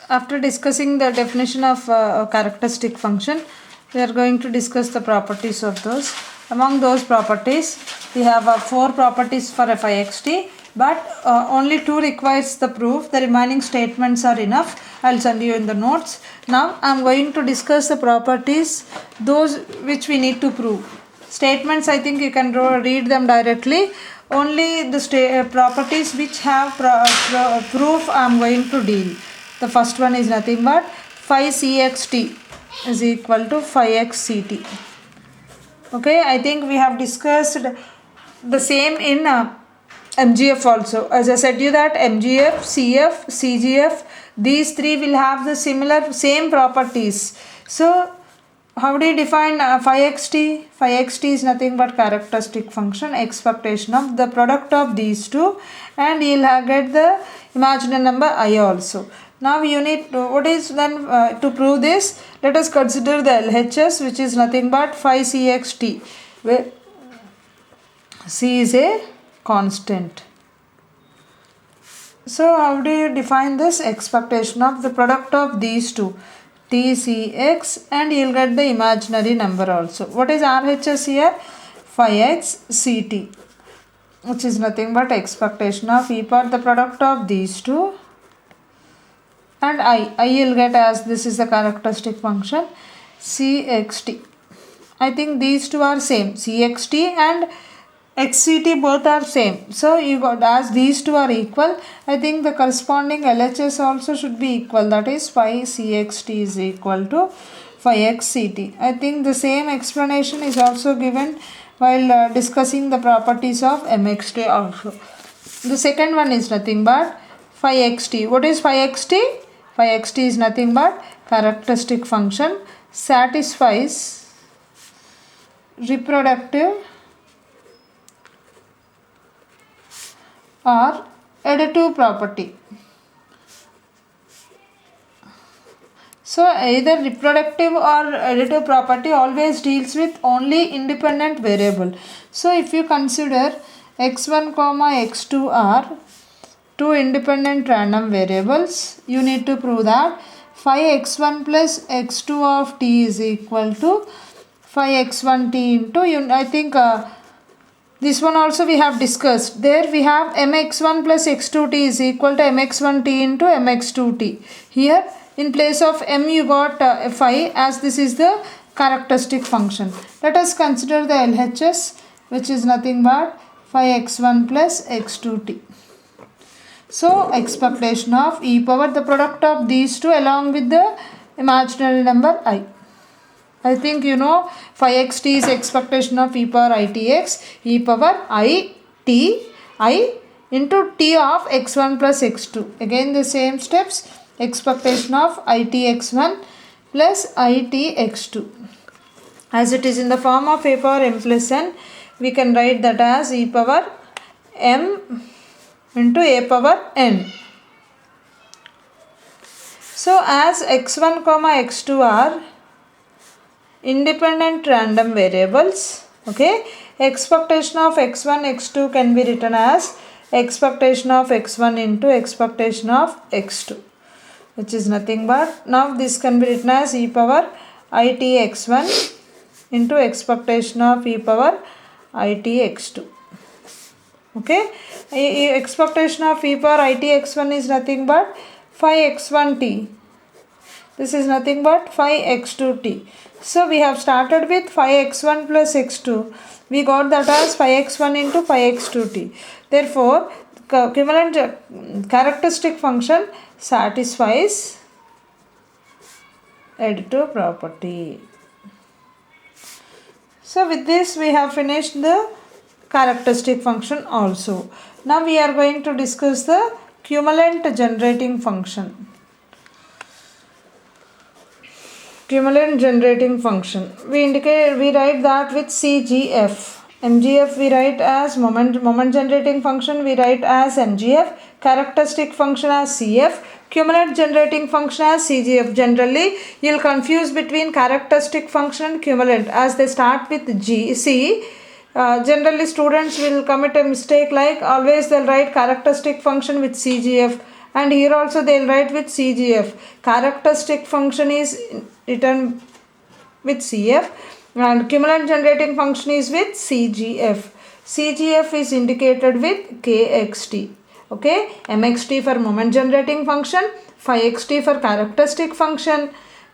After discussing the definition of characteristic function, we are going to discuss the properties of those. Among those properties, we have 4 properties for f I x t, but only 2 requires the proof. The remaining statements are enough. I'll send you in the notes. Now I am going to discuss the properties, those which we need to prove. Statements, I think you can read them directly. Only the properties which have proof I am going to deal. The first one is nothing but phi cxt is equal to phi x ct. Okay, I think we have discussed the same in MGF also. As I said you that MGF, CF, CGF, these 3 will have the same properties. So how do you define phi xt? Phi xt is nothing but characteristic function, expectation of the product of these 2, and you will get the imaginary number I also. Now you need what is then to prove this? Let us consider the LHS, which is nothing but phi cxt, where c is a constant. So how do you define this? Expectation of the product of these 2, TCX, and you will get the imaginary number also. What is RHS here? Phi x ct, which is nothing but expectation of e power the product of these 2, and I will get, as this is the characteristic function, cxt. I think these 2 are same, cxt and xct both are same. So you got, as these 2 are equal, I think the corresponding LHS also should be equal, that is phi cxt is equal to phi xct. I think the same explanation is also given while discussing the properties of mxt also. The second one is nothing but phi xt. What is phi xt? Phi xt is nothing but characteristic function, satisfies reproductive or additive property. So either reproductive or additive property always deals with only independent variable. So if you consider x1 comma x2 are 2 independent random variables, you need to prove that phi x1 plus x2 of t is equal to phi x1 t into, I think this one also we have discussed. There we have mx1 plus x2t is equal to mx1t into mx2t. Here in place of m you got phi, as this is the characteristic function. Let us consider the LHS, which is nothing but phi x1 plus x2t. So expectation of e power the product of these 2 along with the imaginary number I. I think you know phi xt is expectation of e power itx, e power I t I into t of x1 plus x2. Again the same steps, expectation of itx1 plus itx2. As it is in the form of a power m plus n, we can write that as e power m into a power n. So as x1 comma x2 are independent random variables, okay, expectation of x1 x2 can be written as expectation of x1 into expectation of x2, which is nothing but, now this can be written as e power itx1 into expectation of e power itx2. Okay, expectation of e power itx1 is nothing but phi x1t. This is nothing but phi x2t. So we have started with phi x1 plus x2. We got that as phi x1 into phi x2t. Therefore, equivalent characteristic function satisfies additive property. So with this we have finished the characteristic function also. Now we are going to discuss the cumulant generating function. Cumulant generating function. We write that with CGF. MGF we write as moment generating function, we write as MGF. Characteristic function as CF. Cumulant generating function as CGF. Generally, you will confuse between characteristic function and cumulant as they start with C. Generally students will commit a mistake, like always they'll write characteristic function with CGF and here also they will write with CGF. Characteristic function is written with CF and cumulant generating function is with CGF. CGF is indicated with KXT. Okay, MXT for moment generating function, 5XT for characteristic function.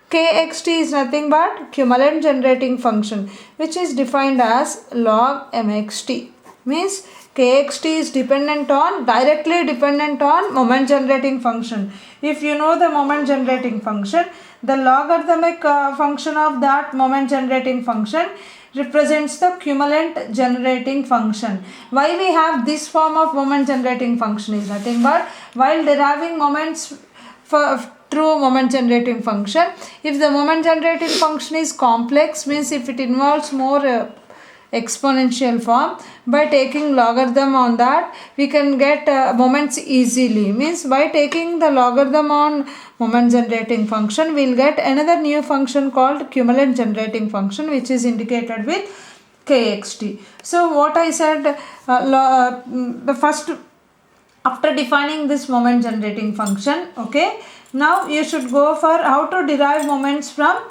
KXT is nothing but cumulant generating function, which is defined as log MXT. Means KXT is directly dependent on moment generating function. If you know the moment generating function, the logarithmic function of that moment generating function represents the cumulant generating function. Why we have this form of moment generating function is nothing but while deriving moments through moment generating function, if the moment generating function is complex, means if it involves more exponential form, by taking logarithm on that we can get moments easily. Means by taking the logarithm on moment generating function we will get another new function called cumulant generating function, which is indicated with KXT. So what I said, the first, after defining this moment generating function, okay, now you should go for how to derive moments from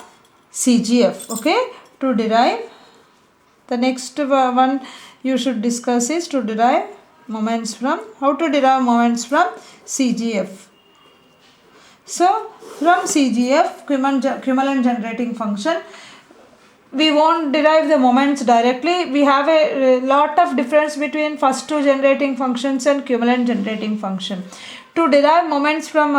CGF. Okay, to derive, the next one you should discuss is to derive moments from, how to derive moments from CGF. So from CGF, cumulant generating function, we won't derive the moments directly. We have a lot of difference between first two generating functions and cumulant generating function. To derive moments from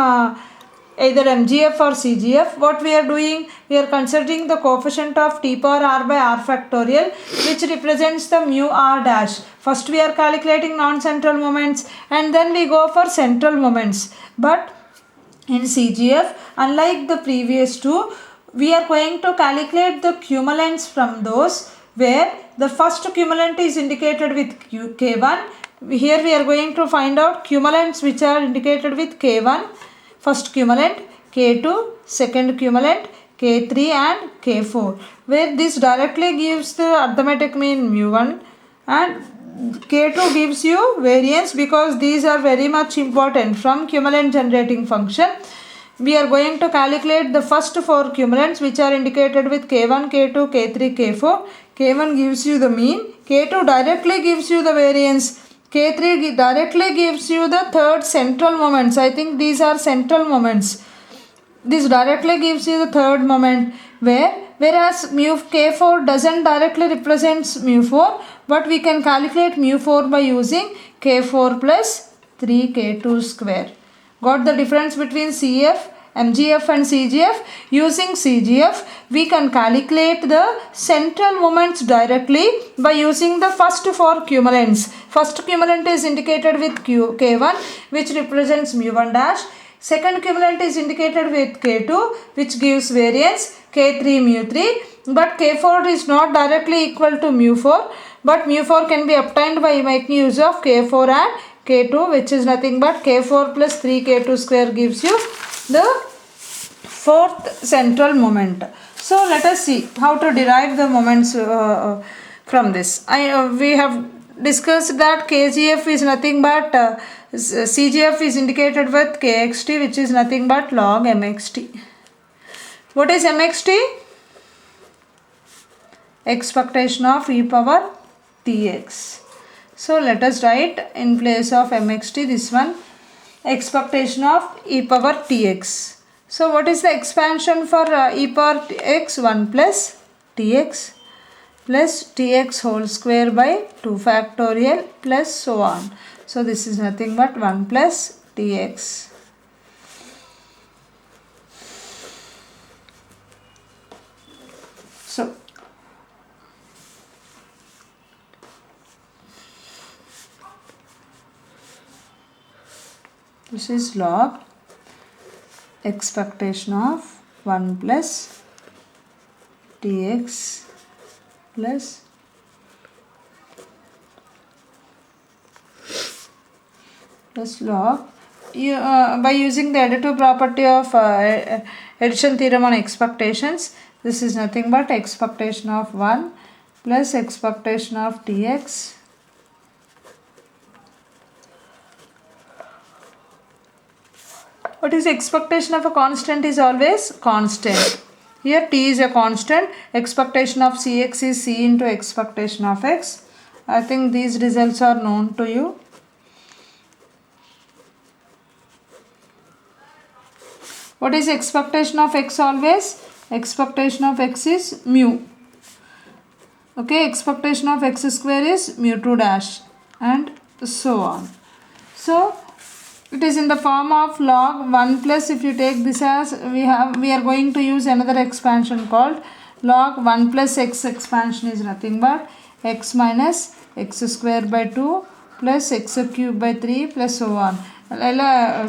either MGF or CGF, what we are doing, we are considering the coefficient of t power r by r factorial, which represents the mu r dash. First we are calculating non-central moments and then we go for central moments. But in CGF, unlike the previous two, we are going to calculate the cumulants from those where the first cumulant is indicated with K1. Here we are going to find out cumulants which are indicated with K1, first cumulant, K2, second cumulant, K3 and K4, where this directly gives the arithmetic mean mu1 and K2 gives you variance, because these are very much important from cumulant generating function. We are going to calculate the first four cumulants which are indicated with K1, K2, K3, K4. K1 gives you the mean, K2 directly gives you the variance, K3 directly gives you the third central moments. I think these are central moments. This directly gives you the third moment, whereas mu K4 doesn't directly represents mu4, but we can calculate mu4 by using K4 plus 3K2 square. Got the difference between CF, MGF and CGF? Using CGF, we can calculate the central moments directly by using the first four cumulants. First cumulant is indicated with K1, which represents mu1 dash. Second cumulant is indicated with K2, which gives variance, K3 mu3, but K4 is not directly equal to mu4, but mu4 can be obtained by making use of K4 and K2, which is nothing but K4 plus 3K2 square gives you the fourth central moment. So let us see how to derive the moments from this. We have discussed that KGF is nothing but CGF is indicated with KXT, which is nothing but log MXT. What is MXT? Expectation of e power Tx. So let us write in place of MXT this one, expectation of e power Tx. So what is the expansion for e power x? 1 plus Tx plus Tx whole square by 2 factorial plus so on. So this is nothing but 1 plus Tx. So this is log expectation of 1 plus Tx plus log, by using the additive property of addition theorem on expectations, this is nothing but expectation of 1 plus expectation of Tx What is the expectation of a constant is always constant. Here t is a constant. Expectation of Cx is C into expectation of x. I think these results are known to you. What is expectation of x always? Expectation of x is mu. Okay, expectation of x square is mu 2 dash and so on. So it is in the form of log 1 plus, if you take this as, we are going to use another expansion called log 1 plus x. Expansion is nothing but x minus x square by 2 plus x cube by 3 plus so on.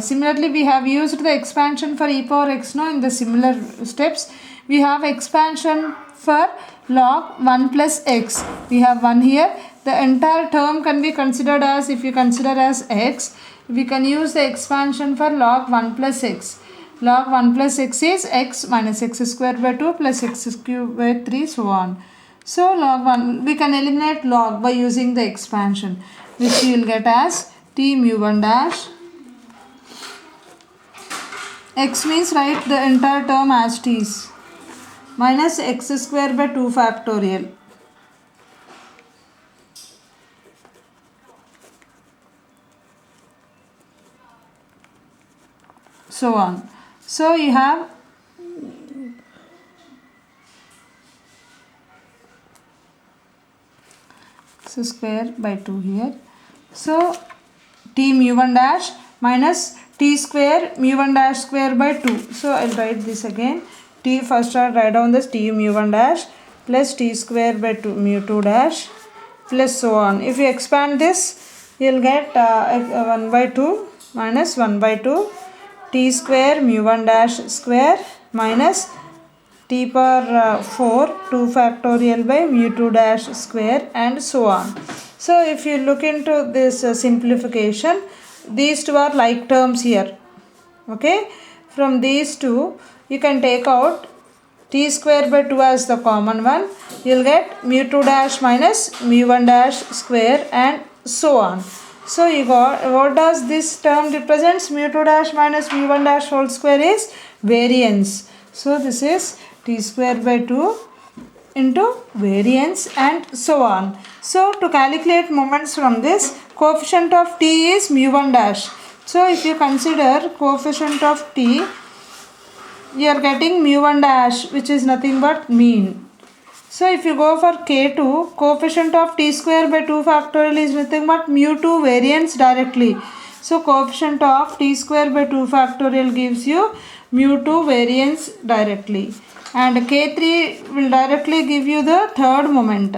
Similarly, we have used the expansion for e power x now in the similar steps. We have expansion for log 1 plus x. We have 1 here. The entire term can be considered as, if you consider as x, we can use the expansion for log 1 plus x. Log 1 plus x is x minus x square by 2 plus x cube by 3 so on. So log 1, we can eliminate log by using the expansion, which you will get as t mu 1 dash. X means write the entire term as t is minus x square by 2 factorial. So on. So you have x square by 2 here. So t mu 1 dash minus t square mu 1 dash square by 2. So I'll write this again. T, first I'll write down this t mu 1 dash plus t square by 2 mu 2 dash plus so on. If you expand this, you'll get 1 by 2 minus 1 by 2 t square mu 1 dash square minus t power 4 2 factorial by mu 2 dash square and so on. So if you look into this simplification, these two are like terms here. Okay, from these two you can take out t square by 2 as the common one. You'll get mu 2 dash minus mu 1 dash square and so on. So you got, what does this term represents? Mu 2 dash minus mu 1 dash whole square is variance. So this is t square by 2 into variance and so on. So to calculate moments from this, coefficient of t is mu 1 dash. So if you consider coefficient of t, you are getting mu 1 dash, which is nothing but mean. So if you go for K2, coefficient of t square by 2 factorial is nothing but mu 2 variance directly. So coefficient of t square by 2 factorial gives you mu 2 variance directly. And K3 will directly give you the third moment.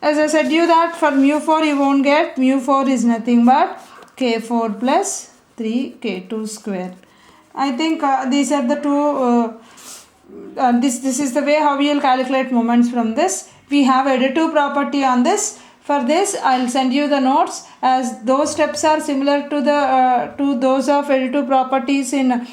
As I said you that for mu 4 you won't get, mu 4 is nothing but K4 plus 3 K2 square. I think these are the two, this is the way how we will calculate moments from this. We have additive property on this. For this I'll send you the notes, as those steps are similar to the to those of additive properties in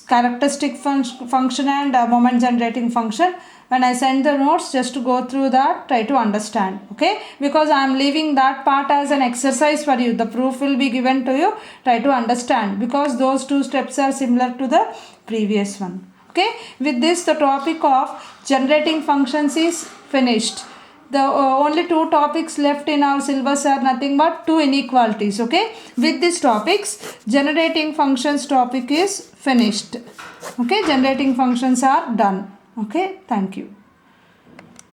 characteristic function and moment generating function. When I send the notes, just to go through that, try to understand, okay, because I am leaving that part as an exercise for you. The proof will be given to you. Try to understand, because those two steps are similar to the previous one. Okay, with this the topic of generating functions is finished. The only two topics left in our syllabus are nothing but two inequalities. Okay, with these topics, generating functions topic is finished. Okay, generating functions are done. Okay, thank you.